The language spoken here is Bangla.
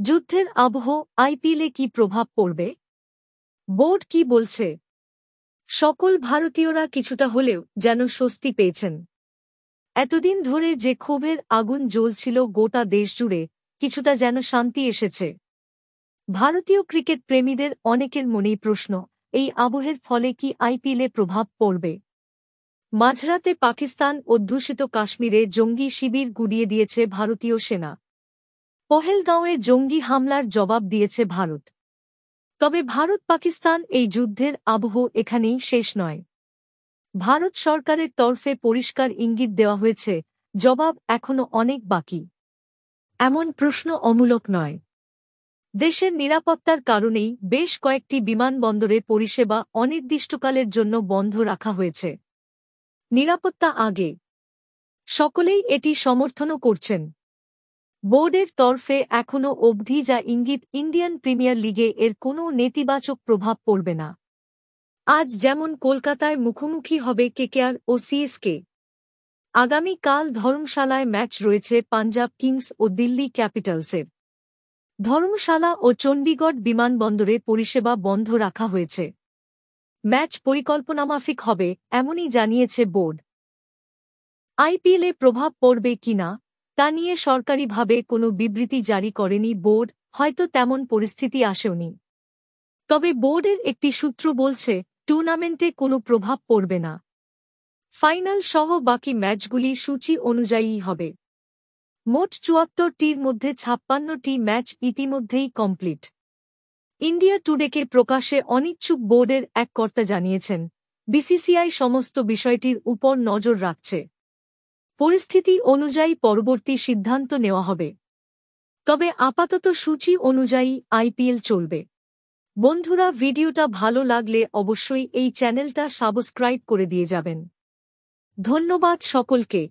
যুদ্ধের আবহ আইপিএলে কি প্রভাব পড়বে? বোর্ড কি বলছে? সকল ভারতীয়রা কিছুটা হলেও যেন স্বস্তি পেয়েছেন। এতদিন ধরে যে ক্ষোভের আগুন জ্বলছিল গোটা দেশজুড়ে, কিছুটা যেন শান্তি এসেছে। ভারতীয় ক্রিকেট প্রেমীদের অনেকের মনেই প্রশ্ন, এই আবহের ফলে কি আইপিএলে প্রভাব পড়বে? মাঝরাতে পাকিস্তান অধ্যুষিত কাশ্মীরে জঙ্গি শিবির গুড়িয়ে দিয়েছে ভারতীয় সেনা। পহেলগাঁওয়ে জঙ্গি হামলার জবাব দিয়েছে ভারত। তবে ভারত-পাকিস্তান এই যুদ্ধের আবহ এখানেই শেষ নয়। ভারত সরকারের তরফে পরিষ্কার ইঙ্গিত দেওয়া হয়েছে, জবাব এখনও অনেক বাকি। এমন প্রশ্ন অমূলক নয়। দেশের নিরাপত্তার কারণেই বেশ কয়েকটি বিমানবন্দরে পরিষেবা অনির্দিষ্টকালের জন্য বন্ধ রাখা হয়েছে। নিরাপত্তা আগে। সকলেই এটি সমর্থনও করছেন। বোর্ডের তরফে এখনও অবধি যা ইঙ্গিত, ইন্ডিয়ান প্রিমিয়ার লিগে এর কোনো নেতিবাচক প্রভাব পড়বে না। আজ যেমন কলকাতায় মুখোমুখি হবে কেকেআর ও সিএসকে, আগামীকাল ধর্মশালায় ম্যাচ রয়েছে পাঞ্জাব কিংস ও দিল্লি ক্যাপিটালসের। ধর্মশালা ও চণ্ডীগড় বিমানবন্দরে পরিষেবা বন্ধ রাখা হয়েছে। ম্যাচ পরিকল্পনামাফিক হবে, এমনই জানিয়েছে বোর্ড। আইপিএলে প্রভাব পড়বে কিনা তা নিয়ে সরকারিভাবে কোনো বিবৃতি জারি করেনি বোর্ড, হয়তো তেমন পরিস্থিতি আসেওনি। তবে বোর্ডের একটি সূত্র বলছে, টুর্নামেন্টে কোনো প্রভাব পড়বে না। ফাইনাল সহ বাকি ম্যাচগুলি সূচি অনুযায়ীই হবে। মোট ৭৪টির মধ্যে ৫৬টি ম্যাচ ইতিমধ্যেই কমপ্লিট। ইন্ডিয়া টুডেকে প্রকাশে অনিচ্ছুক বোর্ডের এক কর্তা জানিয়েছেন, বিসিসিআই সমস্ত বিষয়টির উপর নজর রাখছে। পরিস্থিতি অনুযায়ী পরবর্তী সিদ্ধান্ত নেওয়া হবে। তবে আপাতত সূচি অনুযায়ী আইপিএল চলবে। বন্ধুরা, ভিডিওটা ভালো লাগলে অবশ্যই এই চ্যানেলটা সাবস্ক্রাইব করে দিয়ে যাবেন। ধন্যবাদ সকলকে।